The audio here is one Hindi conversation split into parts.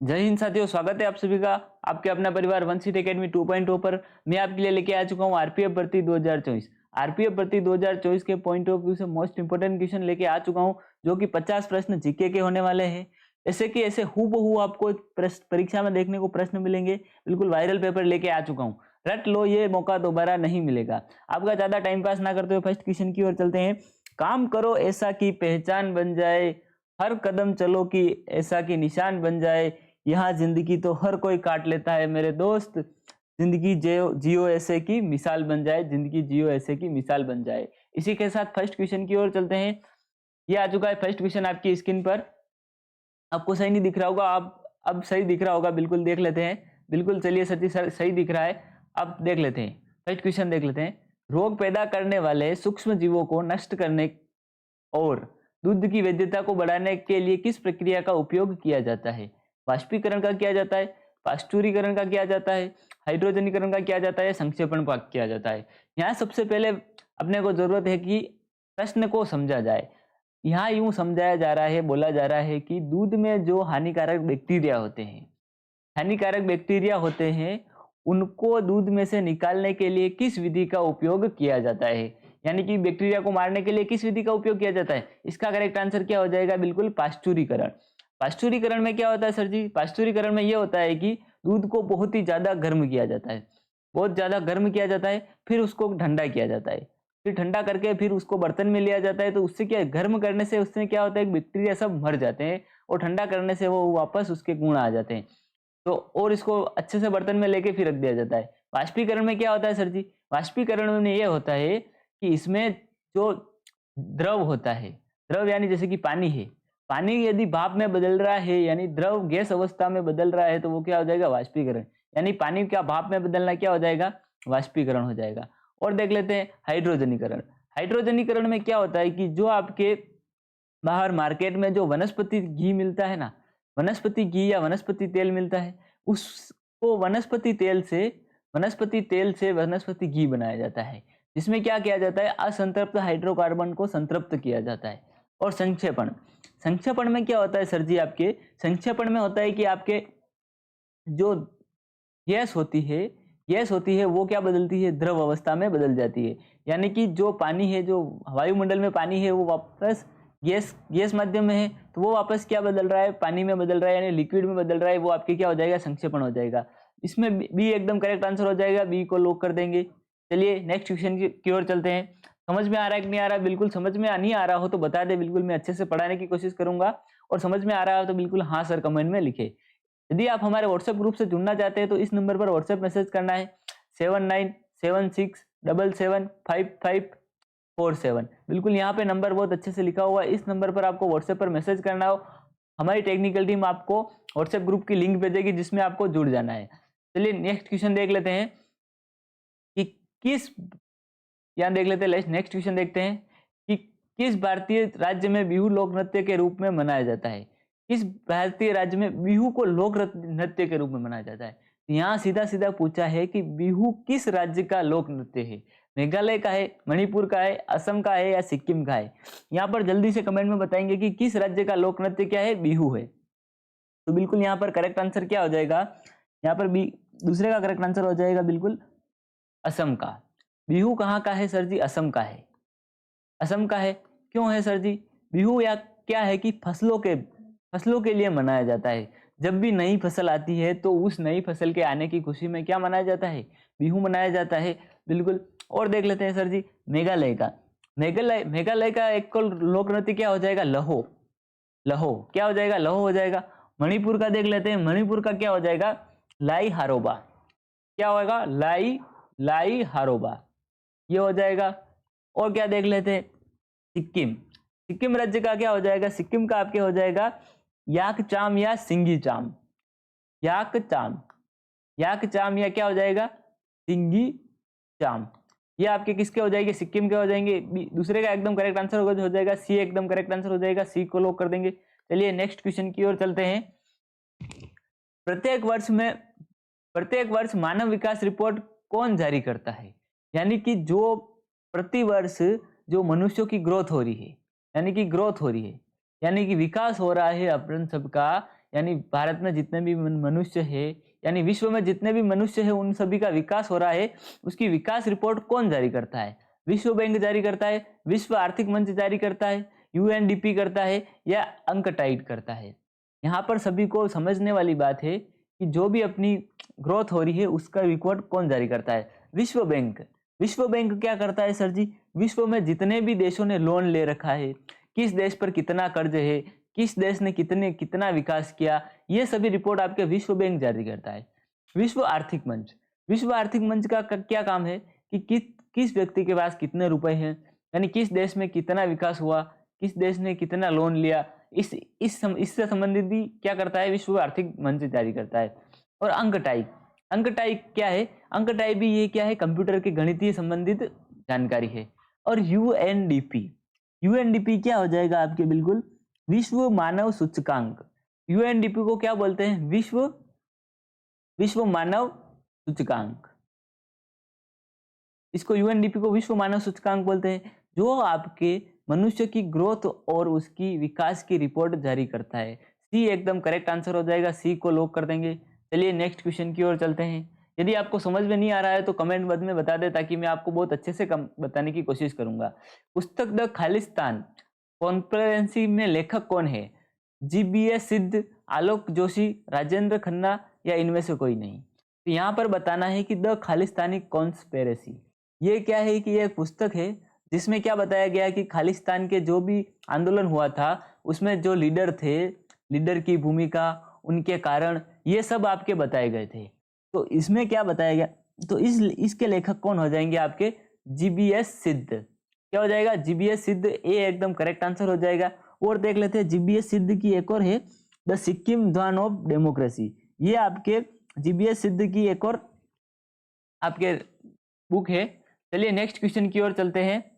जय हिंद साथियों, स्वागत है आप सभी का आपके अपना परिवार वन सीट एकेडमी 2.0 पर। मैं आपके लिए लेके आ चुका हूँ आरपीएफ भर्ती 2024। आरपीएफ भर्ती 2024 के पॉइंट ऑफ व्यू से मोस्ट इंपोर्टेंट क्वेश्चन लेके आ चुका हूँ, जो कि 50 प्रश्न जीके के होने वाले हैं। ऐसे कि ऐसे हूबहू आपको परीक्षा में देखने को प्रश्न मिलेंगे। बिल्कुल वायरल पेपर लेके आ चुका हूँ, रट लो, ये मौका दोबारा नहीं मिलेगा। आपका ज्यादा टाइम पास ना करते हुए फर्स्ट क्वेश्चन की ओर चलते हैं। काम करो ऐसा की पहचान बन जाए, हर कदम चलो कि ऐसा की निशान बन जाए, यहाँ जिंदगी तो हर कोई काट लेता है मेरे दोस्त, जिंदगी जियो जियो ऐसे की मिसाल बन जाए, जिंदगी जियो ऐसे की मिसाल बन जाए। इसी के साथ फर्स्ट क्वेश्चन की ओर चलते हैं। ये आ चुका है फर्स्ट क्वेश्चन आपकी स्क्रीन पर। आपको सही नहीं दिख रहा होगा, आप अब सही दिख रहा होगा, बिल्कुल देख लेते हैं। बिल्कुल चलिए सची सर सही दिख रहा है। अब देख लेते हैं, फर्स्ट क्वेश्चन देख लेते हैं। रोग पैदा करने वाले सूक्ष्म जीवों को नष्ट करने और दूध की वैधता को बढ़ाने के लिए किस प्रक्रिया का उपयोग किया जाता है? वाष्पीकरण का किया जाता है, पाश्चुरीकरण का किया जाता है, हाइड्रोजनीकरण का किया जाता है, संक्षेपण का किया जाता है। यहाँ सबसे पहले अपने को जरूरत है कि प्रश्न को समझा जाए। यहाँ यूं समझाया जा रहा है, बोला जा रहा है कि दूध में जो हानिकारक बैक्टीरिया होते हैं, उनको दूध में से निकालने के लिए किस विधि का उपयोग किया जाता है? यानी कि बैक्टीरिया को मारने के लिए किस विधि का उपयोग किया जाता है? इसका करेक्ट आंसर क्या हो जाएगा? बिल्कुल पाश्चुरीकरण। पाश्चुरीकरण में क्या होता है सर जी? पाश्चुरीकरण में यह होता है कि दूध को बहुत ही ज्यादा गर्म किया जाता है, बहुत ज्यादा गर्म किया जाता है, फिर उसको ठंडा किया जाता है, फिर ठंडा करके फिर उसको बर्तन में लिया जाता है। तो उससे क्या, गर्म करने से उससे क्या होता है, बैक्टीरिया सब मर जाते हैं, और ठंडा करने से वो वापस उसके गुण आ जाते हैं। तो और इसको अच्छे से बर्तन में लेके फिर रख दिया जाता है। वाष्पीकरण में क्या होता है सर जी? वाष्पीकरण में ये होता है कि इसमें जो द्रव होता है, द्रव यानी जैसे कि पानी है, पानी यदि भाप में बदल रहा है यानी द्रव गैस अवस्था में बदल रहा है, तो वो क्या हो जाएगा? वाष्पीकरण। यानी पानी का भाप में बदलना क्या हो जाएगा? वाष्पीकरण हो जाएगा। और देख लेते हैं हाइड्रोजनीकरण। हाइड्रोजनीकरण में क्या होता है कि जो आपके बाहर मार्केट में जो वनस्पति घी मिलता है ना, वनस्पति घी या वनस्पति तेल मिलता है, उसको वनस्पति घी बनाया जाता है, जिसमें क्या किया जाता है? असंतृप्त हाइड्रोकार्बन को संतृप्त किया जाता है। और संक्षेपण, संक्षेपण में क्या होता है सर जी? आपके संक्षेपण में होता है कि आपके जो गैस होती है वो क्या बदलती है? द्रव अवस्था में बदल जाती है। यानी कि जो पानी है, जो वायुमंडल में पानी है, वो वापस गैस गैस माध्यम में है, तो वो वापस क्या बदल रहा है? पानी में बदल रहा है, यानी लिक्विड में बदल रहा है। वो आपके क्या हो जाएगा? संक्षेपण हो जाएगा। इसमें बी एकदम करेक्ट आंसर हो जाएगा, बी को लॉक कर देंगे। चलिए नेक्स्ट क्वेश्चन की ओर चलते हैं। समझ में आ रहा है कि नहीं आ रहा? बिल्कुल समझ में नहीं आ रहा हो तो बता दे, बिल्कुल मैं अच्छे से पढ़ाने की कोशिश करूंगा। और समझ में आ रहा हो तो बिल्कुल हाँ सर कमेंट में लिखे। यदि आप हमारे व्हाट्सएप ग्रुप से जुड़ना चाहते हैं तो इस नंबर पर व्हाट्सएप मैसेज करना है 7976775547। बिल्कुल यहाँ पे नंबर बहुत अच्छे से लिखा हुआ है, इस नंबर पर आपको व्हाट्सएप पर मैसेज करना हो। हमारी टेक्निकल टीम आपको व्हाट्सएप ग्रुप की लिंक भेजेगी जिसमें आपको जुड़ जाना है। चलिए नेक्स्ट क्वेश्चन देख लेते हैं कि किस, यहाँ देख लेते हैं, नेक्स्ट क्वेश्चन देखते हैं कि किस भारतीय राज्य में बिहू लोक नृत्य के रूप में मनाया जाता है? किस भारतीय राज्य में बिहू को लोक नृत्य के रूप में मनाया जाता है? यहाँ सीधा सीधा पूछा है कि बिहू किस राज्य का लोक नृत्य है? मेघालय का है, मणिपुर का है, असम का है, या सिक्किम का है? यहाँ पर जल्दी से कमेंट में बताएंगे कि किस राज्य का लोक नृत्य क्या है? बिहू है। तो बिल्कुल यहाँ पर करेक्ट आंसर क्या हो जाएगा? यहाँ पर बी दूसरे का करेक्ट आंसर हो जाएगा बिल्कुल असम का। बिहू कहाँ का है सर जी? असम का है। असम का है, क्यों है सर जी? बिहू या क्या है कि फसलों के लिए मनाया जाता है। जब भी नई फसल आती है तो उस नई फसल के आने की खुशी में क्या मनाया जाता है? बिहू मनाया जाता है। बिल्कुल। और देख लेते हैं सर जी मेघालय का। मेघालय का एक लोक नृत्य क्या हो जाएगा? लहो। लहो क्या हो जाएगा? लहो हो जाएगा। मणिपुर का देख लेते हैं, मणिपुर का क्या हो जाएगा? लाई हारोबा। क्या होगा? लाई लाई हारोबा, ये हो जाएगा। और क्या देख लेते हैं? सिक्किम। सिक्किम राज्य का क्या हो जाएगा? सिक्किम का आपके हो जाएगा याकचाम या सिंगी चाम। याकचाम, याकचाम या क्या हो जाएगा? सिंगी चाम। ये आपके किसके हो जाएंगे? सिक्किम के हो जाएंगे। दूसरे का एकदम करेक्ट आंसर हो जाएगा सी, एकदम करेक्ट आंसर हो जाएगा, सी को लॉक कर देंगे। चलिए नेक्स्ट क्वेश्चन की ओर चलते हैं। प्रत्येक वर्ष मानव विकास रिपोर्ट कौन जारी करता है? यानी कि जो प्रतिवर्ष जो मनुष्यों की ग्रोथ हो रही है, यानी कि ग्रोथ हो रही है, यानी कि विकास हो रहा है अपन सबका, यानी भारत में जितने भी मनुष्य है, यानी विश्व में जितने भी मनुष्य है उन सभी का विकास हो रहा है, उसकी विकास रिपोर्ट कौन जारी करता है? विश्व बैंक जारी करता है, विश्व आर्थिक मंच जारी करता है, यूएनडीपी करता है या अंकटाइड करता है? यहाँ पर सभी को समझने वाली बात है कि जो भी अपनी ग्रोथ हो रही है उसका रिपोर्ट कौन जारी करता है? विश्व बैंक। विश्व बैंक क्या करता है सर जी? विश्व में जितने भी देशों ने लोन ले रखा है, किस देश पर कितना कर्ज है, किस देश ने कितना विकास किया, ये सभी रिपोर्ट आपके विश्व बैंक जारी करता है। विश्व आर्थिक मंच। विश्व आर्थिक मंच का क्या काम है कि किस व्यक्ति के पास कितने रुपए हैं, यानी किस देश में कितना विकास हुआ, किस देश ने कितना लोन लिया, इससे संबंधित भी क्या करता है? विश्व आर्थिक मंच जारी करता है। और अंकटाई। अंकटाई क्या है? अंकटाई भी ये क्या है? कंप्यूटर के गणितीय संबंधित जानकारी है। और यूएनडीपी। यूएनडीपी क्या हो जाएगा आपके? बिल्कुल विश्व मानव सूचकांक। यूएनडीपी को क्या बोलते हैं? विश्व मानव सूचकांक। इसको यूएनडीपी को विश्व मानव सूचकांक बोलते हैं, जो आपके मनुष्य की ग्रोथ और उसकी विकास की रिपोर्ट जारी करता है। सी एकदम करेक्ट आंसर हो जाएगा, सी को लॉक कर देंगे। चलिए नेक्स्ट क्वेश्चन की ओर चलते हैं। यदि आपको समझ में नहीं आ रहा है तो कमेंट बॉक्स में बता दे, ताकि मैं आपको बहुत अच्छे से बताने की कोशिश करूंगा। पुस्तक द खालिस्तान कॉन्फ्रेंसी में लेखक कौन है? जीबीएस सिद्ध, आलोक जोशी, राजेंद्र खन्ना या इनमें से कोई नहीं? तो यहाँ पर बताना है कि द खालिस्तानी कॉन्स्पिरेसी ये क्या है? कि ये एक पुस्तक है जिसमें क्या बताया गया कि खालिस्तान के जो भी आंदोलन हुआ था उसमें जो लीडर थे, लीडर की भूमिका, उनके कारण, ये सब आपके बताए गए थे। तो इसमें क्या बताया गया? तो इसके लेखक कौन हो जाएंगे आपके? जीबीएस सिद्ध। क्या हो जाएगा? जीबीएस सिद्ध, ए एकदम करेक्ट आंसर हो जाएगा। और देख लेते हैं जीबीएस सिद्ध की एक और है, द सिक्किम दान ऑफ डेमोक्रेसी। ये आपके जीबीएस सिद्ध की एक और आपके बुक है। चलिए नेक्स्ट क्वेश्चन की ओर चलते हैं।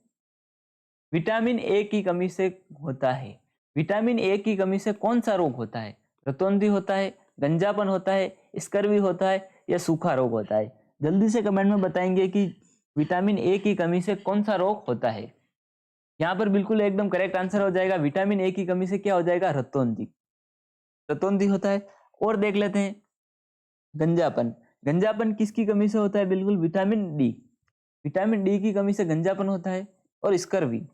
विटामिन ए की कमी से होता है, विटामिन ए की कमी से कौन सा रोग होता है? रतौंधी होता है, गंजापन होता है, स्कर्वी होता है या सूखा रोग होता है? जल्दी से कमेंट में बताएंगे कि विटामिन ए की कमी से कौन सा रोग होता है। यहाँ पर बिल्कुल एकदम करेक्ट आंसर हो जाएगा, विटामिन ए की कमी से क्या हो जाएगा? रतौंधी। रतौंधी होता है। और देख लेते हैं गंजापन। गंजापन किसकी कमी से होता है? बिल्कुल विटामिन डी। विटामिन डी की कमी से गंजापन होता है। और स्कर्वी,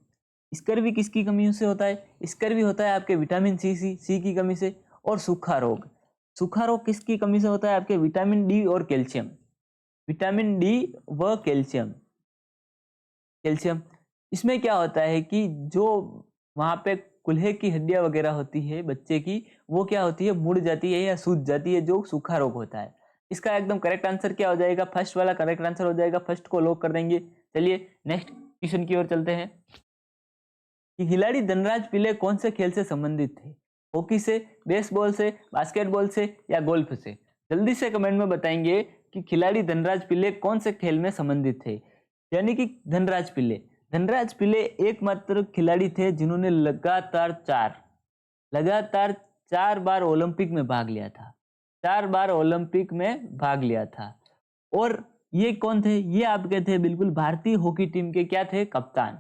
स्कर्वी किसकी कमी से होता है? स्कर्वी होता है आपके विटामिन सी की कमी से। और सूखा रोग, सूखा रोग किसकी कमी से होता है? आपके विटामिन डी और कैल्शियम। विटामिन डी व कैल्शियम। कैल्शियम इसमें क्या होता है कि जो वहां पे कुल्हे की हड्डियां वगैरह होती है बच्चे की, वो क्या होती है? मुड़ जाती है या सूज जाती है, जो सूखा रोग होता है। इसका एकदम करेक्ट आंसर क्या हो जाएगा? फर्स्ट वाला करेक्ट आंसर हो जाएगा, फर्स्ट को लॉक कर देंगे। चलिए नेक्स्ट क्वेश्चन की ओर चलते हैं कि खिलाड़ी धनराज पिल्ले कौन से खेल से संबंधित थे? हॉकी से, बेसबॉल से, बास्केटबॉल से या गोल्फ से? जल्दी से कमेंट में बताएंगे कि खिलाड़ी धनराज पिल्ले कौन से खेल में संबंधित थे। यानी कि धनराज पिल्ले एकमात्र खिलाड़ी थे जिन्होंने लगातार चार बार ओलंपिक में भाग लिया था। 4 बार ओलंपिक में भाग लिया था। और ये कौन थे? ये आपके थे बिल्कुल भारतीय हॉकी टीम के क्या थे? कप्तान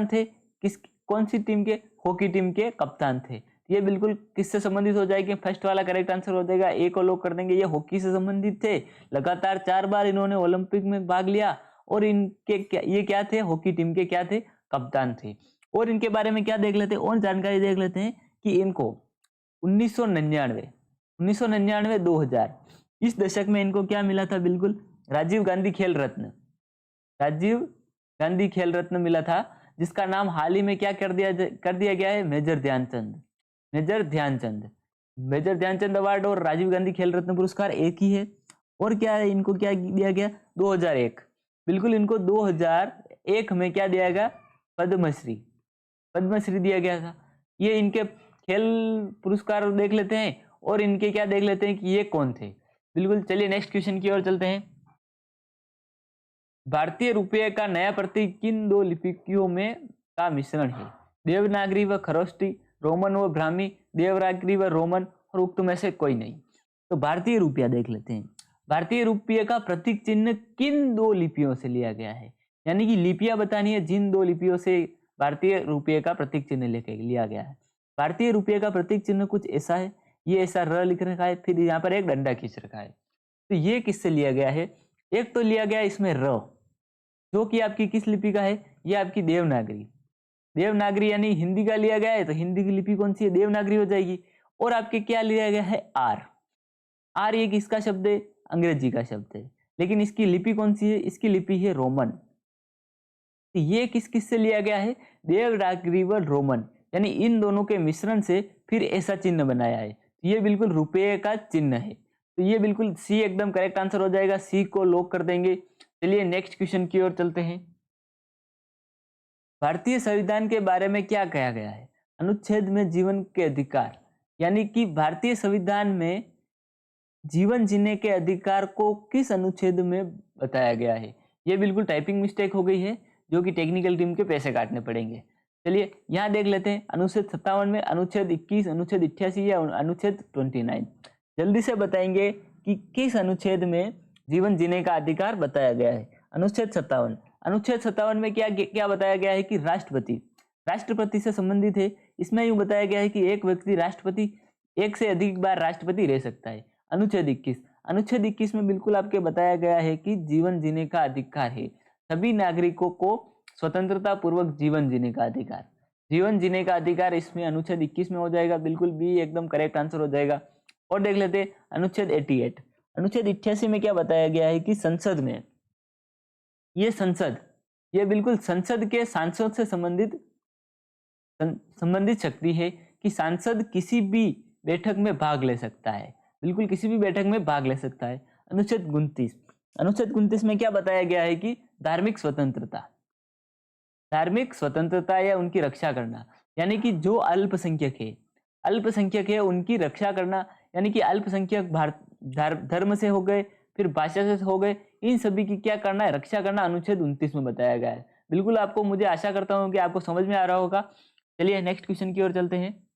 थे। कौन सी टीम के? हॉकी टीम के कप्तान थे। ये बिल्कुल किससे संबंधित हो जाएगी? फर्स्ट वाला करेक्ट आंसर हो जाएगा, ए को लॉक कर देंगे। ये हॉकी से संबंधित थे, लगातार 4 बार इन्होंने ओलंपिक में भाग लिया। और इनके ये क्या थे? हॉकी टीम के क्या थे? कप्तान थे। और इनके बारे में क्या देख लेते हैं? और जानकारी देख लेते हैं कि इनको 1999 2000 इस दशक में इनको क्या मिला था? बिल्कुल राजीव गांधी खेल रत्न मिला था, जिसका नाम हाल ही में क्या कर दिया गया है? मेजर ध्यानचंद अवार्ड और राजीव गांधी खेल रत्न पुरस्कार एक ही है। और क्या है? इनको क्या दिया गया? 2001, बिल्कुल इनको 2001 में क्या दिया गया? पद्मश्री दिया गया था। ये इनके खेल पुरस्कार देख लेते हैं और इनके क्या देख लेते हैं कि ये कौन थे। बिल्कुल चलिए नेक्स्ट क्वेश्चन की ओर चलते हैं। भारतीय रुपये का नया प्रतीक किन 2 लिपियों में का मिश्रण है? देवनागरी व खरोष्टी, रोमन व ब्राह्मी, देवनागरी व रोमन, और उक्त में से कोई नहीं। तो भारतीय रुपया देख लेते हैं। भारतीय रुपये का प्रतीक चिन्ह किन 2 लिपियों से लिया गया है? यानी कि लिपियां बतानी है जिन 2 लिपियों से भारतीय रुपये का प्रतीक चिन्ह लेके लिया गया है। भारतीय रुपये का प्रतीक चिन्ह कुछ ऐसा है, ये ऐसा र लिख रखा है, फिर यहाँ पर एक डंडा खींच रखा है। तो ये किससे लिया गया है? एक तो लिया गया इसमें र, जो कि आपकी किस लिपि का है? ये आपकी देवनागरी। देवनागरी यानी हिंदी का लिया गया है, तो हिंदी की लिपि कौन सी है? देवनागरी हो जाएगी। और आपके क्या लिया गया है? आर। आर ये किसका शब्द है? अंग्रेजी का शब्द है, लेकिन इसकी लिपि कौन सी है? इसकी लिपि है रोमन। तो ये किस किस से लिया गया है? देवनागरी व रोमन, यानी इन दोनों के मिश्रण से फिर ऐसा चिन्ह बनाया है। तो ये बिल्कुल रुपये का चिन्ह है। तो ये बिल्कुल सी एकदम करेक्ट आंसर हो जाएगा, सी को लॉक कर देंगे। चलिए नेक्स्ट क्वेश्चन की ओर चलते हैं। भारतीय संविधान के बारे में क्या कहा गया है? अनुच्छेद में जीवन के अधिकार, यानी कि भारतीय संविधान में जीवन जीने के अधिकार को किस अनुच्छेद में बताया गया है? ये बिल्कुल टाइपिंग मिस्टेक हो गई है, जो कि टेक्निकल टीम के पैसे काटने पड़ेंगे। चलिए यहाँ देख लेते हैं, अनुच्छेद 57 में, अनुच्छेद 21, अनुच्छेद 88 या अनुच्छेद 29। जल्दी से बताएंगे कि किस अनुच्छेद में जीवन जीने का अधिकार बताया गया है। अनुच्छेद 57। अनुच्छेद 57 में क्या क्या बताया गया है? कि राष्ट्रपति से संबंधित है। इसमें यूं बताया गया है कि एक व्यक्ति राष्ट्रपति, एक से अधिक बार राष्ट्रपति रह सकता है। अनुच्छेद 21। अनुच्छेद 21 में बिल्कुल आपके बताया गया है कि जीवन जीने का अधिकार है, सभी नागरिकों को स्वतंत्रता पूर्वक जीवन जीने का अधिकार। जीवन जीने का अधिकार इसमें अनुच्छेद 21 में हो जाएगा, बिल्कुल बी एकदम करेक्ट आंसर हो जाएगा। और देख लेते हैं अनुच्छेद 88। अनुच्छेद 88 में क्या बताया गया है? कि संसद में, ये संसद, ये बिल्कुल संसद के सांसद से संबंधित शक्ति है कि सांसद किसी भी बैठक में भाग ले सकता है, बिल्कुल किसी भी बैठक में भाग ले सकता है। अनुच्छेद 29। अनुच्छेद 29 में क्या बताया गया है? कि धार्मिक स्वतंत्रता या उनकी रक्षा करना, यानी कि जो अल्पसंख्यक है उनकी रक्षा करना, यानी कि अल्पसंख्यक धर्म से हो गए, फिर भाषा से हो गए, इन सभी की क्या करना है? रक्षा करना अनुच्छेद 29 में बताया गया है। बिल्कुल आपको, मुझे आशा करता हूं कि आपको समझ में आ रहा होगा। चलिए नेक्स्ट क्वेश्चन की ओर चलते हैं।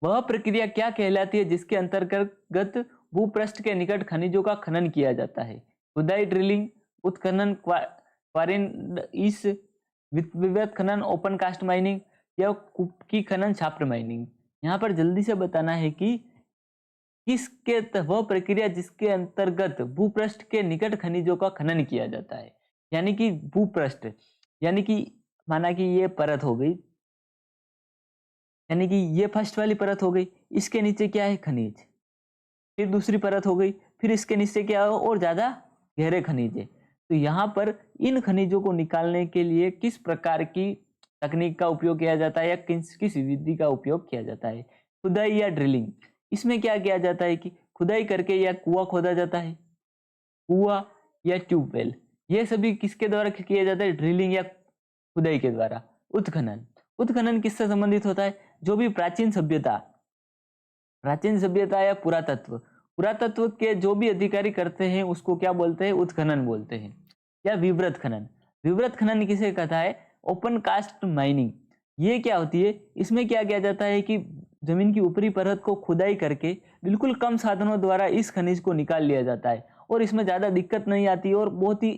वह प्रक्रिया क्या कहलाती है जिसके अंतर्गत भूपृष्ठ के निकट खनिजों का खनन किया जाता है? खुदाई, ड्रिलिंग, उत्खनन, विवृत खनन, ओपन कास्ट माइनिंग या कुपकी खनन, शाफ्ट माइनिंग। यहाँ पर जल्दी से बताना है कि किसके वह प्रक्रिया जिसके अंतर्गत भूपृष्ठ के निकट खनिजों का खनन किया जाता है, यानी कि भूपृष्ठ, यानी कि माना कि ये परत हो गई, यानी कि ये फर्स्ट वाली परत हो गई, इसके नीचे क्या है? खनिज। फिर दूसरी परत हो गई, फिर इसके नीचे क्या हो? और ज्यादा गहरे खनिज है। तो यहाँ पर इन खनिजों को निकालने के लिए किस प्रकार की तकनीक का उपयोग किया जाता है या किस विधि का उपयोग किया जाता है? खुदाई या ड्रिलिंग। इसमें क्या किया जाता है कि खुदाई करके या कुआं खोदा जाता है, कुआं या ट्यूबवेल, ये सभी किसके द्वारा किया जाता है? ड्रिलिंग या खुदाई के द्वारा। उत्खनन किससे संबंधित होता है? जो भी प्राचीन सभ्यता या पुरातत्व के जो भी अधिकारी करते हैं उसको क्या बोलते हैं? उत्खनन बोलते हैं। या विवृत खनन किसे कहता है? Open cast mining. ये क्या होती है? इसमें क्या किया जाता है कि जमीन की ऊपरी परत को खुदाई करके बिल्कुल कम साधनों द्वारा इस खनिज को निकाल लिया जाता है, और इसमें ज्यादा दिक्कत नहीं आती और बहुत ही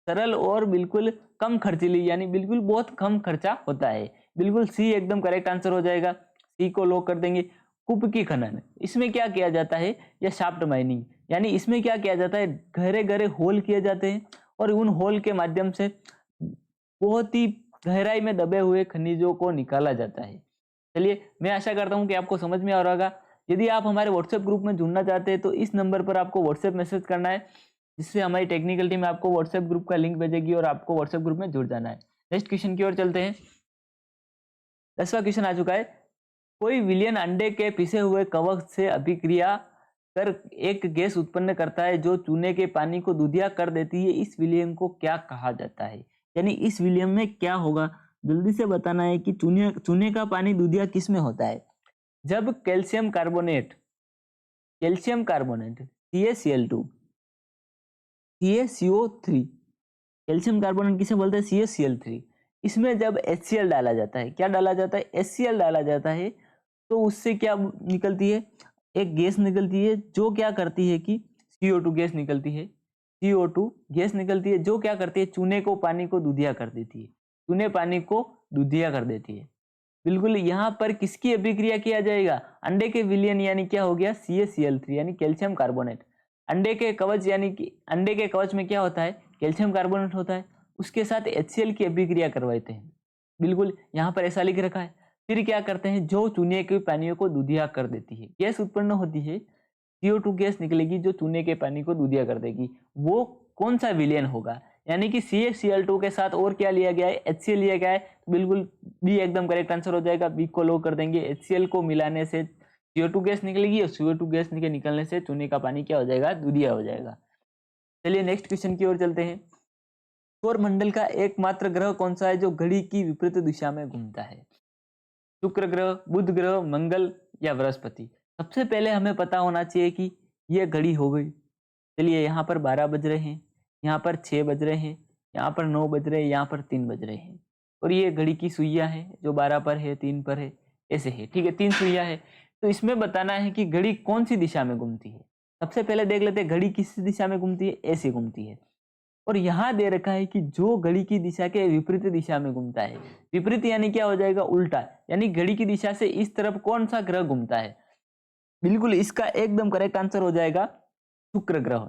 सरल और बिल्कुल कम खर्चीली, यानी बिल्कुल बहुत कम खर्चा होता है। बिल्कुल सी एकदम करेक्ट आंसर हो जाएगा, सी को लॉक कर देंगे। कुपकी खनन, इसमें क्या किया जाता है? या शाफ्ट माइनिंग, यानी इसमें क्या किया जाता है? गहरे गहरे होल किए जाते हैं और उन होल के माध्यम से बहुत ही गहराई में दबे हुए खनिजों को निकाला जाता है। चलिए मैं आशा करता हूं कि आपको समझ में आ रहा होगा। यदि आप हमारे व्हाट्सएप ग्रुप में जुड़ना चाहते हैं तो इस नंबर पर आपको व्हाट्सएप मैसेज करना है, जिससे हमारी टेक्निकल टीम आपको व्हाट्सएप ग्रुप का लिंक भेजेगी और आपको व्हाट्सएप ग्रुप में जुड़ जाना है। नेक्स्ट क्वेश्चन की ओर चलते हैं। 10वां क्वेश्चन आ चुका है। कोई विलियन अंडे के पिसे हुए कवक से अभिक्रिया कर एक गैस उत्पन्न करता है जो चूने के पानी को दूधिया कर देती है। इस विलियन को क्या कहा जाता है? यानी इस विलियन में क्या होगा? जल्दी से बताना है कि चूने का पानी दूधिया किस में होता है? जब calcium carbonate CaCl2 CaCO3, calcium carbonate किसे बोलते हैं? CaCl3। इसमें जब HCl डाला जाता है, क्या डाला जाता है? HCl डाला जाता है, तो उससे क्या निकलती है? एक गैस निकलती है जो क्या करती है कि CO2 गैस निकलती है, CO2 गैस निकलती है जो क्या करती है? चूने को पानी को दूधिया कर देती है, चूने पानी को दूधिया कर देती है। बिल्कुल यहाँ पर किसकी अभिक्रिया किया जाएगा, अंडे के विलयन यानी क्या हो गया CaCl3 यानी कैल्शियम कार्बोनेट। अंडे के कवच यानी कि अंडे के कवच में क्या होता है, कैल्शियम कार्बोनेट होता है, उसके साथ HCl की अभिक्रिया करवाते हैं। बिल्कुल यहाँ पर ऐसा लिख रखा है। फिर क्या करते हैं, जो चूने के पानियों को दूधिया कर देती है, गैस उत्पन्न होती है, CO2 गैस निकलेगी जो चूने के पानी को दूधिया कर देगी। वो कौन सा विलयन होगा, यानी कि CaCl2 के साथ और क्या लिया गया है, HCl लिया गया है। तो बिल्कुल बी एकदम करेक्ट आंसर हो जाएगा, बी को लो कर देंगे। HCl को मिलाने से CO2 गैस निकलेगी और CO2 गैस के निकलने से चूने का पानी क्या हो जाएगा, दूधिया हो जाएगा। चलिए नेक्स्ट क्वेश्चन की ओर चलते हैं। सौर मंडल का एकमात्र ग्रह कौन सा है जो घड़ी की विपरीत दिशा में घूमता है, शुक्र ग्रह, बुध ग्रह, मंगल या बृहस्पति। सबसे पहले हमें पता होना चाहिए कि यह घड़ी हो गई। चलिए यहाँ पर 12 बज रहे हैं, यहाँ पर 6 बज रहे हैं, यहाँ पर 9 बज रहे हैं, यहाँ पर 3 बज रहे हैं, और ये घड़ी की सुइयां हैं जो 12 पर है, 3 पर है, ऐसे है। ठीक है, 3 सुइयां है। तो इसमें बताना है कि घड़ी कौन सी दिशा में घूमती है। सबसे पहले देख लेते हैं घड़ी किस दिशा में घूमती है, ऐसे घूमती है। और यहाँ दे रखा है कि जो घड़ी की दिशा के विपरीत दिशा में घूमता है। विपरीत यानी क्या हो जाएगा, उल्टा, यानी घड़ी की दिशा से इस तरफ कौन सा ग्रह घूमता है। बिल्कुल इसका एकदम करेक्ट आंसर हो जाएगा शुक्र ग्रह।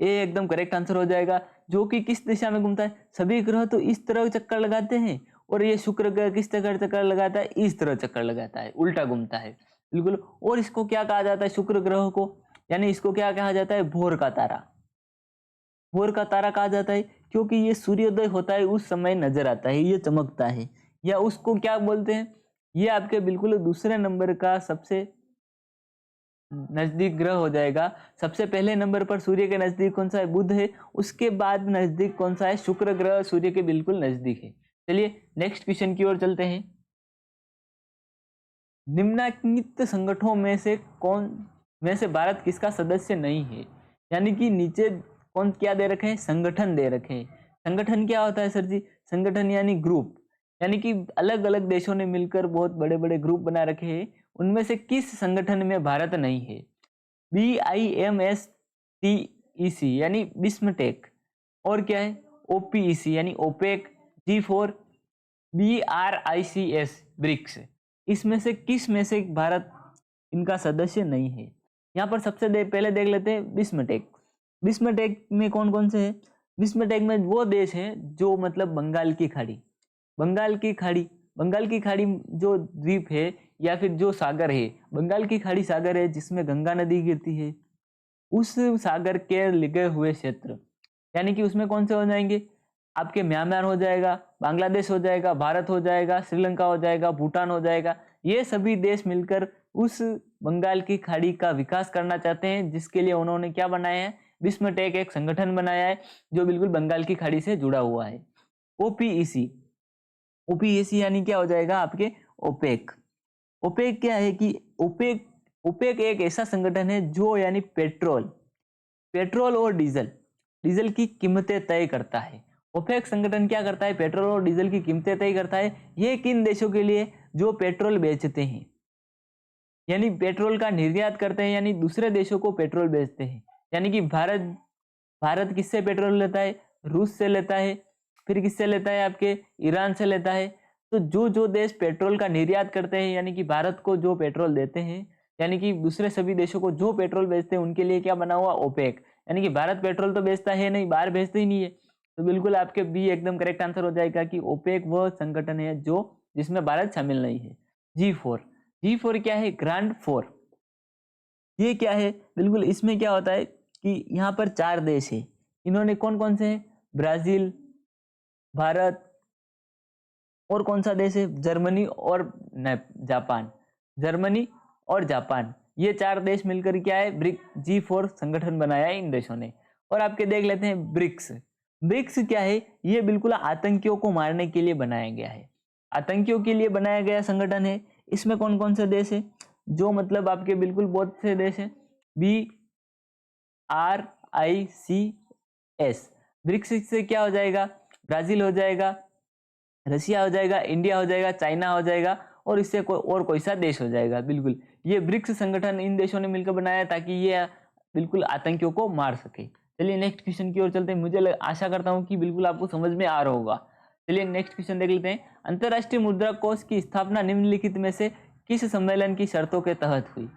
ये एकदम करेक्ट आंसर हो जाएगा। जो कि किस दिशा में घूमता है, सभी ग्रह तो इस तरह चक्कर लगाते हैं और ये शुक्र ग्रह किस तरह चक्कर लगाता है, इस तरह चक्कर लगाता है, उल्टा घूमता है। बिल्कुल। और इसको क्या कहा जाता है, शुक्र ग्रह को, यानी इसको क्या कहा जाता है, भोर का तारा। भोर का तारा कहा जाता है क्योंकि ये सूर्योदय होता है उस समय नजर आता है, ये चमकता है। या उसको क्या बोलते हैं, ये आपके बिल्कुल दूसरे नंबर का सबसे नजदीक ग्रह हो जाएगा। सबसे पहले नंबर पर सूर्य के नजदीक कौन सा है, बुध है। उसके बाद नजदीक कौन सा है, शुक्र ग्रह सूर्य के बिल्कुल नजदीक है। चलिए नेक्स्ट क्वेश्चन की ओर चलते हैं। निम्नलिखित संगठनों में से भारत किसका सदस्य नहीं है। यानी कि नीचे कौन क्या दे रखे हैं, संगठन दे रखे हैं। संगठन क्या होता है सर जी, संगठन यानी ग्रुप, यानी कि अलग अलग देशों ने मिलकर बहुत बड़े बड़े ग्रुप बना रखे हैं। उनमें से किस संगठन में भारत नहीं है, BIMSTEC यानी बिस्मटेक, और क्या है OPEC यानी ओपेक, G4, BRICS ब्रिक्स। इसमें से किस में से भारत इनका सदस्य नहीं है। यहाँ पर सबसे पहले देख लेते हैं बिस्मटेक। बिस्मटेक में कौन कौन से है, बिस्मटेक में वो देश है जो मतलब बंगाल की खाड़ी, बंगाल की खाड़ी जो द्वीप है या फिर जो सागर है, बंगाल की खाड़ी सागर है जिसमें गंगा नदी गिरती है, उस सागर के लगे हुए क्षेत्र, यानी कि उसमें कौन से हो जाएंगे, आपके म्यांमार हो जाएगा, बांग्लादेश हो जाएगा, भारत हो जाएगा, श्रीलंका हो जाएगा, भूटान हो जाएगा। ये सभी देश मिलकर उस बंगाल की खाड़ी का विकास करना चाहते हैं, जिसके लिए उन्होंने क्या बनाया है, बिस्मटेक एक संगठन बनाया है जो बिल्कुल बंगाल की खाड़ी से जुड़ा हुआ है। ओपीईसी यानी क्या हो जाएगा आपके ओपेक। ओपेक क्या है कि ओपेक एक ऐसा संगठन है जो यानी पेट्रोल और डीजल की कीमतें तय करता है। ओपेक संगठन क्या करता है, पेट्रोल और डीजल की कीमतें तय करता है। ये किन देशों के लिए, जो पेट्रोल बेचते हैं, यानी पेट्रोल का निर्यात करते हैं, यानी दूसरे देशों को पेट्रोल बेचते हैं। यानी कि भारत किससे पेट्रोल लेता है, रूस से लेता है, फिर किससे लेता है, आपके ईरान से लेता है। तो जो देश पेट्रोल का निर्यात करते हैं, यानी कि भारत को जो पेट्रोल देते हैं, यानी कि दूसरे सभी देशों को जो पेट्रोल बेचते हैं, उनके लिए क्या बना हुआ, ओपेक। यानी कि भारत पेट्रोल तो बेचता है नहीं, बाहर भेजते ही नहीं है। तो बिल्कुल आपके बी एकदम करेक्ट आंसर हो जाएगा कि ओपेक वह संगठन है जो जिसमें भारत शामिल नहीं है। G4 क्या है, ग्रांड 4। ये क्या है, बिल्कुल इसमें क्या होता है कि यहाँ पर 4 देश है। इन्होंने कौन कौन से हैं, ब्राजील, भारत, और कौन सा देश है, जर्मनी और जापान। ये 4 देश मिलकर क्या है, G4 संगठन बनाया है इन देशों ने। और आपके देख लेते हैं ब्रिक्स क्या है, ये बिल्कुल आतंकियों को मारने के लिए बनाया गया है, आतंकियों के लिए बनाया गया संगठन है। इसमें कौन कौन से देश है, जो मतलब आपके बिल्कुल बहुत से देश है, BRICS। ब्रिक्स से क्या हो जाएगा, ब्राजील हो जाएगा, रशिया हो जाएगा, इंडिया हो जाएगा, चाइना हो जाएगा, और इससे कोई सा देश हो जाएगा। बिल्कुल ये ब्रिक्स संगठन इन देशों ने मिलकर बनाया ताकि ये बिल्कुल आतंकियों को मार सके। चलिए नेक्स्ट क्वेश्चन की ओर चलते हैं। मुझे आशा करता हूं कि बिल्कुल आपको समझ में आ रहा होगा। चलिए नेक्स्ट क्वेश्चन देख लेते हैं। अंतरराष्ट्रीय मुद्रा कोष की स्थापना निम्नलिखित में से किस सम्मेलन की शर्तों के तहत हुई?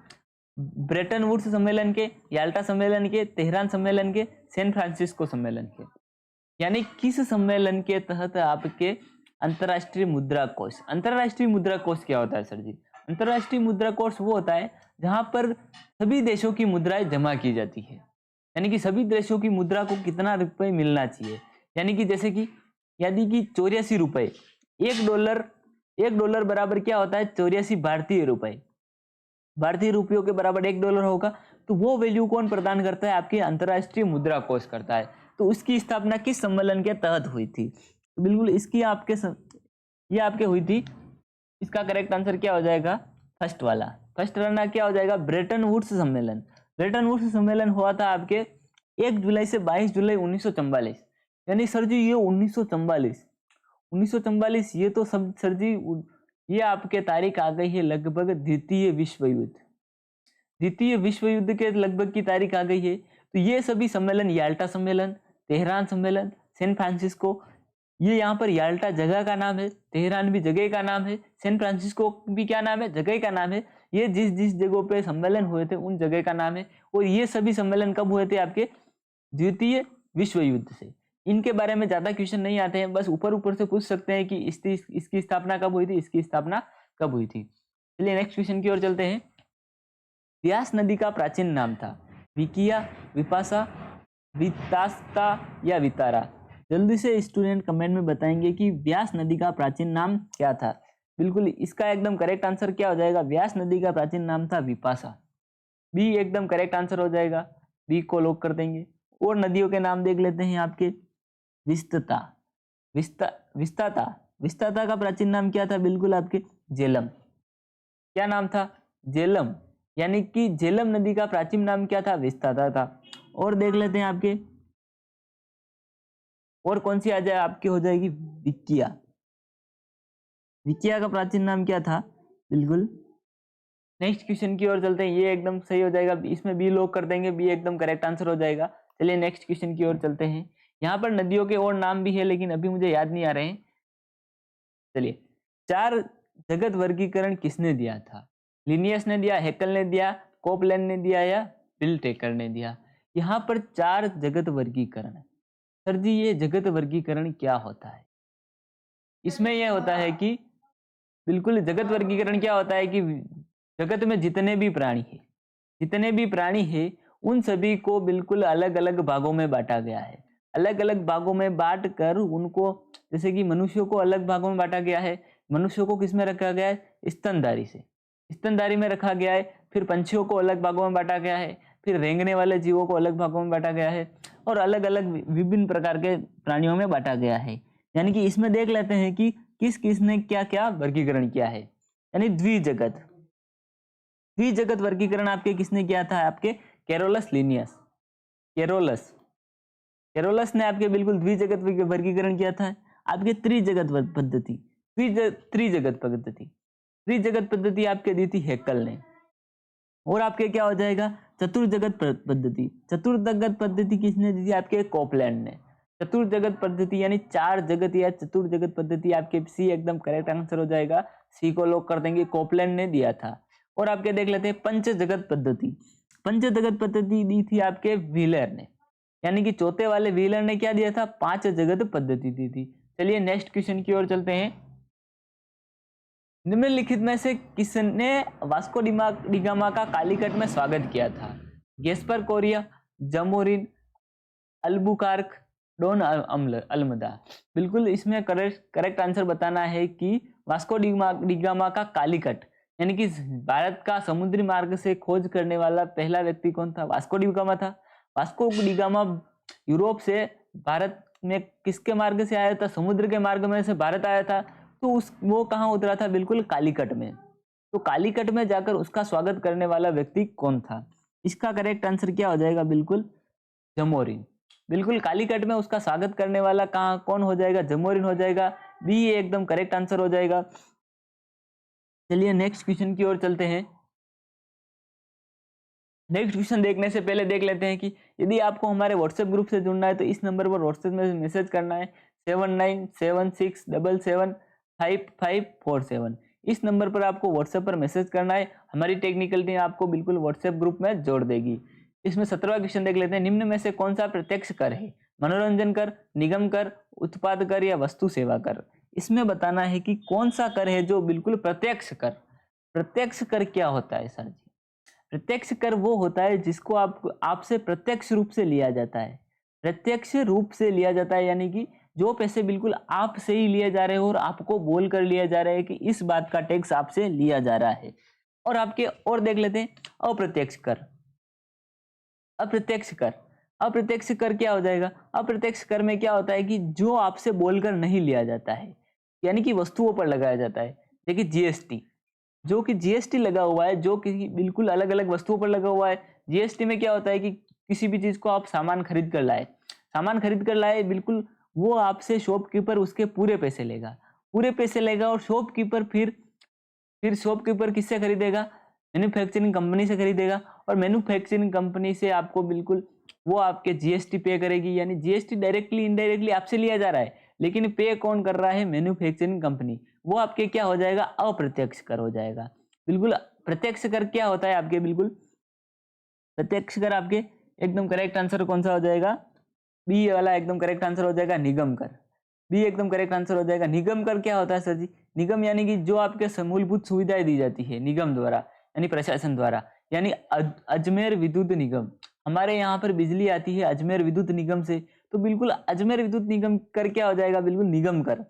ब्रेटन वुड्स सम्मेलन के, याल्टा सम्मेलन के, तेहरान सम्मेलन के, सैन फ्रांसिस्को सम्मेलन के। यानी किस सम्मेलन के तहत आपके अंतरराष्ट्रीय मुद्रा कोष। अंतरराष्ट्रीय मुद्रा कोष क्या होता है सर जी? अंतरराष्ट्रीय मुद्रा कोष वो होता है जहां पर सभी देशों की मुद्राएं जमा की जाती है, यानी कि सभी देशों की मुद्रा को कितना रुपए मिलना चाहिए, यानी कि जैसे कि यदि कि 84 रुपए, एक डॉलर बराबर क्या होता है? 84 भारतीय रुपए। भारतीय रुपयों के बराबर $1 होगा, तो वो वैल्यू कौन प्रदान करता है? आपके अंतरराष्ट्रीय मुद्रा कोष करता है। तो उसकी स्थापना किस सम्मेलन के तहत हुई थी? तो बिल्कुल इसकी ये आपके हुई थी। इसका करेक्ट आंसर क्या हो जाएगा? फर्स्ट वाला क्या हो जाएगा? ब्रेटन वुड्स सम्मेलन। ब्रेटन वुड्स सम्मेलन हुआ था आपके 1 जुलाई से 22 जुलाई 1944। यानी सर जी ये 1944 ये तो सब सर जी ये आपके तारीख आ गई है लगभग द्वितीय विश्व युद्ध के लगभग की तारीख आ गई है। तो ये सभी सम्मेलन, याल्टा सम्मेलन, तेहरान सम्मेलन, सैन फ्रांसिस्को, ये यहाँ पर याल्टा जगह का नाम है, तेहरान भी जगह का नाम है, सैन फ्रांसिस्को भी क्या नाम है? जगह का नाम है। ये जिस जगहों पे सम्मेलन हुए थे उन जगह का नाम है। और ये सभी सम्मेलन कब हुए थे? आपके द्वितीय विश्व युद्ध से। इनके बारे में ज्यादा क्वेश्चन नहीं आते हैं, बस ऊपर से पूछ सकते हैं कि इसकी स्थापना कब हुई थी, इसकी स्थापना कब हुई थी। चलिए नेक्स्ट क्वेश्चन की ओर चलते हैं। व्यास नदी का प्राचीन नाम था? विकिया, विपाशा, वितास्ता या वितारा? जल्दी से स्टूडेंट कमेंट में बताएंगे कि व्यास नदी का प्राचीन नाम क्या था। बिल्कुल इसका एकदम करेक्ट आंसर क्या हो जाएगा? व्यास नदी का प्राचीन नाम था विपाशा। बी एकदम करेक्ट आंसर हो जाएगा, बी को लॉक कर देंगे। और नदियों के नाम देख लेते हैं आपके। विस्ताता का प्राचीन नाम क्या था? बिल्कुल आपके झेलम। क्या नाम था? झेलम। यानी कि झेलम नदी का प्राचीन नाम क्या था? विस्ताता था। और देख लेते हैं आपके, और कौन सी आ जाए आपकी? हो जाएगी विकिया। विकिया का प्राचीन नाम क्या था? बिल्कुल नेक्स्ट क्वेश्चन की ओर चलते हैं। ये एकदम सही हो जाएगा, इसमें बी लॉक कर देंगे, बी एकदम करेक्ट आंसर हो जाएगा। चलिए नेक्स्ट क्वेश्चन की ओर चलते हैं। यहाँ पर नदियों के और नाम भी है लेकिन अभी मुझे याद नहीं आ रहे हैं। चलिए, 4 जगत वर्गीकरण किसने दिया था? लिनियस ने दिया, हैकेल ने दिया, कोपलैंड ने दिया या बिल टेकर ने दिया? यहाँ पर 4 जगत वर्गीकरण है। सर जी ये जगत वर्गीकरण क्या होता है? इसमें यह होता है कि बिल्कुल जगत वर्गीकरण क्या होता है कि जगत में जितने भी प्राणी है उन सभी को बिल्कुल अलग अलग भागों में बांटा गया है। अलग अलग भागों में बांट कर उनको, जैसे कि मनुष्यों को अलग भागों में बांटा गया है। मनुष्यों को किसमें रखा गया है? स्तनधारी में रखा गया है। फिर पंछियों को अलग भागों में बांटा गया है। फिर रेंगने वाले जीवों को अलग भागों में बांटा गया है। और अलग अलग विभिन्न प्रकार के प्राणियों में बांटा गया है। यानी कि इसमें देख लेते हैं कि किसने क्या क्या वर्गीकरण किया है। यानी द्विजगत वर्गीकरण आपके किसने किया था? आपके कैरोलस लिनियस। कैरोलस ने आपके बिल्कुल द्विजगत वर्गीकरण किया था। आपके त्रिजगत पद्धति आपके दी थी हैकेल ने। और आपके क्या हो जाएगा? चतुर्जगत पद्धति किसने दी थी? आपके कोपलैंड ने। चतुर्जगत पद्धति यानी 4 जगत या चतुर्जगत पद्धति आपके सी एकदम करेक्ट आंसर हो जाएगा, सी को लॉक कर देंगे, कोपलैंड ने दिया था। और आपके देख लेते हैं पंचजगत पद्धति दी थी आपके व्हीलर ने। यानी कि चौथे वाले व्हीलर ने क्या दिया था? 5 जगत पद्धति दी थी। चलिए नेक्स्ट क्वेश्चन की ओर चलते हैं। निम्नलिखित में से किसने वास्को डी गामा का कालीकट में स्वागत किया था? Gaspar Correia, Zamorin, Albuquerque, Don Almeida? बिल्कुल इसमें करेक्ट आंसर बताना है कि वास्को डी गामा का कालीकट यानी कि भारत का समुद्री मार्ग से खोज करने वाला पहला व्यक्ति कौन था? वास्को डी गामा था। वास्को डी गामा यूरोप से भारत में किसके मार्ग से आया था? समुद्र के मार्ग में से भारत आया था। तो वो कहाँ उतरा था? बिल्कुल कालीकट में। तो कालीकट में जाकर उसका स्वागत करने वाला व्यक्ति कौन था? इसका करेक्ट आंसर क्या हो जाएगा? बिल्कुल जमोरिन। बिल्कुल कालीकट में उसका स्वागत करने वाला कौन हो जाएगा? जमोरिन हो जाएगा। बी एकदम करेक्ट आंसर हो जाएगा। चलिए नेक्स्ट क्वेश्चन की ओर चलते हैं। नेक्स्ट क्वेश्चन देखने से पहले देख लेते हैं कि यदि आपको हमारे व्हाट्सएप ग्रुप से जुड़ना है तो इस नंबर पर व्हाट्सएप में मैसेज करना है 7976775547। इस नंबर पर आपको व्हाट्सएप पर मैसेज करना है, हमारी टेक्निकल टीम आपको बिल्कुल व्हाट्सएप ग्रुप में जोड़ देगी। इसमें 17वां क्वेश्चन देख लेते हैं। निम्न में से कौन सा प्रत्यक्ष कर है? मनोरंजन कर, निगम कर, उत्पाद कर या वस्तु सेवा कर। इसमें बताना है कि कौन सा कर है जो बिल्कुल प्रत्यक्ष कर। प्रत्यक्ष कर क्या होता है सर जी? प्रत्यक्ष कर वो होता है जिसको आपसे प्रत्यक्ष रूप से लिया जाता है। प्रत्यक्ष रूप से लिया जाता है यानी कि जो पैसे बिल्कुल आपसे ही लिए जा रहे हो और आपको बोल कर लिया जा रहा है कि इस बात का टैक्स आपसे लिया जा रहा है। और देख लेते हैं अप्रत्यक्ष कर। अप्रत्यक्ष कर, अप्रत्यक्ष कर क्या हो जाएगा? अप्रत्यक्ष कर में क्या होता है कि जो आपसे बोलकर नहीं लिया जाता है, यानी कि वस्तुओं पर लगाया जाता है। देखिए जीएसटी, जो कि जीएसटी लगा हुआ है, जो कि बिल्कुल अलग अलग वस्तुओं पर लगा हुआ है। जीएसटी में क्या होता है कि किसी भी चीज को आप सामान खरीद कर लाए, बिल्कुल वो आपसे शॉपकीपर उसके पूरे पैसे लेगा और शॉपकीपर फिर शॉपकीपर किससे खरीदेगा? मैन्युफैक्चरिंग कंपनी से खरीदेगा और मैन्युफैक्चरिंग कंपनी से आपको बिल्कुल वो आपके जीएसटी पे करेगी। यानी जीएसटी डायरेक्टली इनडायरेक्टली आपसे लिया जा रहा है, लेकिन पे कौन कर रहा है? Manufacturing company. वो आपके क्या हो जाएगा? अप्रत्यक्ष कर हो जाएगा। बिल्कुल प्रत्यक्ष कर क्या होता है आपके? बिल्कुल प्रत्यक्ष कर आपके एकदम करेक्ट आंसर कौन सा हो जाएगा? बी वाला एकदम करेक्ट आंसर हो जाएगा, निगम कर। बी एकदम करेक्ट आंसर हो जाएगा। निगम कर क्या होता है सर जी? निगम यानी कि जो आपके मूलभूत सुविधाएं दी जाती है निगम द्वारा, यानी प्रशासन द्वारा। यानी अजमेर विद्युत निगम, हमारे यहाँ पर बिजली आती है अजमेर विद्युत निगम से, तो बिल्कुल अजमेर विद्युत निगम कर क्या हो जाएगा? बिल्कुल निगम कर।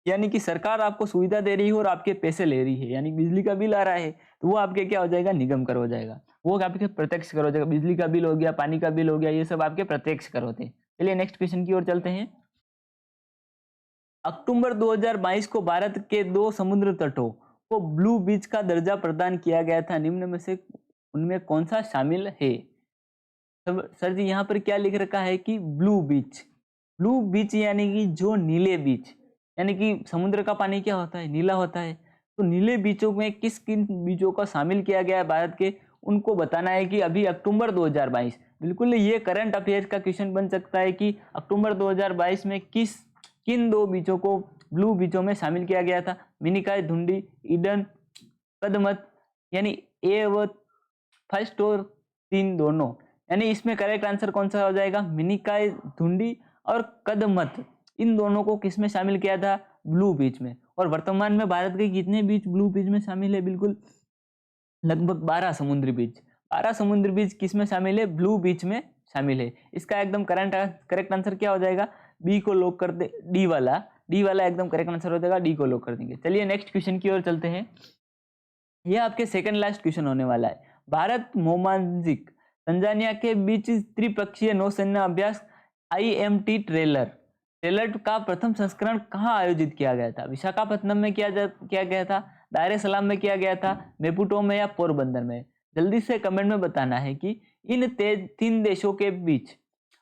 यानी कि सरकार आपको सुविधा दे रही है और आपके पैसे ले रही है, यानी बिजली का बिल आ रहा है तो वो आपके क्या हो जाएगा? निगम कर हो जाएगा। वो आपके प्रत्यक्ष कर हो जाएगा। बिजली का बिल हो गया, पानी का बिल हो गया, ये सब आपके प्रत्यक्ष कर होते हैं। चलिए नेक्स्ट क्वेश्चन की ओर चलते हैं। अक्टूबर 2022 को भारत के 2 समुद्र तटों को ब्लू बीच का दर्जा प्रदान किया गया था। निम्न में से उनमें कौन सा शामिल है? सर जी यहाँ पर क्या लिख रखा है कि ब्लू बीच। ब्लू बीच यानी कि जो नीले बीच, यानी कि समुद्र का पानी क्या होता है? नीला होता है। तो नीले बीचों में किन बीचों को शामिल किया गया है भारत के, उनको बताना है कि अभी अक्टूबर 2022, बिल्कुल ये करंट अफेयर्स का क्वेश्चन बन सकता है कि अक्टूबर 2022 में किन 2 बीचों को ब्लू बीचों में शामिल किया गया था? मिनिकॉय, धुंडी, ईडन, कदमत। यानी ए व फर्स्ट और 3 दोनों, यानी इसमें करेक्ट आंसर कौन सा हो जाएगा? मिनिकॉय, धुंडी और कदमत, इन दोनों को किस में शामिल किया था? ब्लू बीच में। और वर्तमान में भारत के कितने बीच ब्लू बीच में शामिल है? बिल्कुल लगभग 12 समुद्री बीच। 12 समुद्री बीच किस में शामिल है? ब्लू बीच में शामिल है। इसका एकदम करेक्ट आंसर क्या हो जाएगा? बी को लॉक कर दे, डी वाला एकदम करेक्ट आंसर हो जाएगा, डी को लॉक कर देंगे। चलिए नेक्स्ट क्वेश्चन की ओर चलते हैं। यह आपके सेकंड लास्ट क्वेश्चन होने वाला है। भारत मोजाम्बिक तंजानिया के बीच त्रिपक्षीय नौसेना अभ्यास IMT ट्रेलर का प्रथम संस्करण कहाँ आयोजित किया गया था? विशाखापत्तनम में किया गया था, दार एस सलाम में किया गया था, मेपुटो में या पोरबंदर में? जल्दी से कमेंट में बताना है कि इन 3 देशों के बीच,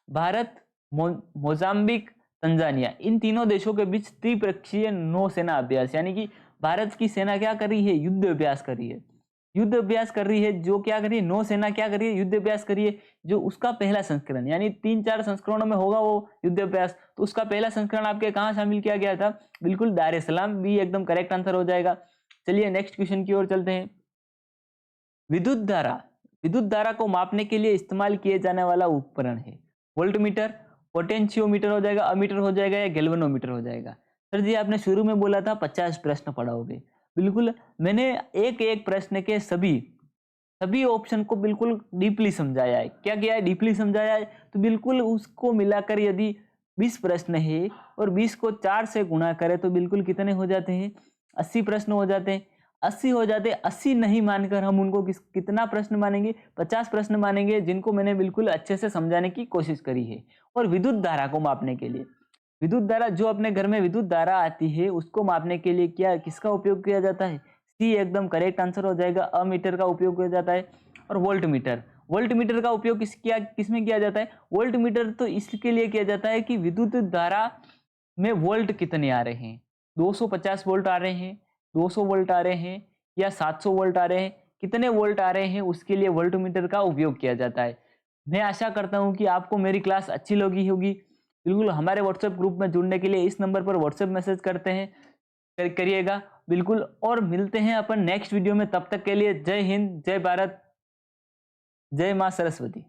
भारत, मोजाम्बिक, तंजानिया, इन तीनों देशों के बीच त्रिपक्षीय नौसेना अभ्यास, यानी कि भारत की सेना क्या कर रही है? युद्ध अभ्यास कर रही है। युद्ध अभ्यास कर रही है, जो क्या कर रही है? नौसेना क्या कर रही है? युद्ध अभ्यास कर रही है। जो उसका पहला संस्करण, यानी 3-4 संस्करणों में होगा वो युद्ध अभ्यास, तो उसका पहला संस्करण आपके कहाँ शामिल किया गया था? बिल्कुल दार एस सलाम, भी एकदम करेक्ट आंसर हो जाएगा। चलिए नेक्स्ट क्वेश्चन की ओर चलते हैं। विद्युत धारा को मापने के लिए इस्तेमाल किए जाने वाला उपकरण है? वोल्टमीटर, पोटेंशियोमीटर हो जाएगा, अमीटर हो जाएगा या गैल्वेनोमीटर हो जाएगा? सर जी आपने शुरू में बोला था 50 प्रश्न पढ़ाओगे। बिल्कुल मैंने एक प्रश्न के सभी ऑप्शन को बिल्कुल डीपली समझाया है। क्या किया है? डीपली समझाया है। तो बिल्कुल उसको मिलाकर यदि 20 प्रश्न है और 20 को 4 से गुणा करें तो बिल्कुल कितने हो जाते हैं? 80 प्रश्न हो जाते हैं। 80 हो जाते, 80 नहीं मानकर हम उनको कितना प्रश्न मानेंगे? 50 प्रश्न मानेंगे, जिनको मैंने बिल्कुल अच्छे से समझाने की कोशिश करी है। और विद्युत धारा को मापने के लिए, विद्युत धारा जो अपने घर में विद्युत धारा आती है उसको मापने के लिए किसका उपयोग किया जाता है? सी एकदम करेक्ट आंसर हो जाएगा, अमीटर का उपयोग किया जाता है। और वोल्टमीटर का उपयोग किसमें किया जाता है? वोल्टमीटर तो इसके लिए किया जाता है कि विद्युत धारा में वोल्ट कितने आ रहे हैं, 250 वोल्ट आ रहे हैं, 200 वोल्ट आ रहे हैं या 700 वोल्ट आ रहे हैं, कितने वोल्ट आ रहे हैं, उसके लिए वोल्टमीटर का उपयोग किया जाता है। मैं आशा करता हूं कि आपको मेरी क्लास अच्छी लगी होगी। बिल्कुल हमारे व्हाट्सएप ग्रुप में जुड़ने के लिए इस नंबर पर व्हाट्सएप मैसेज करते हैं करिएगा बिल्कुल। और मिलते हैं अपन नेक्स्ट वीडियो में, तब तक के लिए जय हिंद, जय भारत, जय माँ सरस्वती।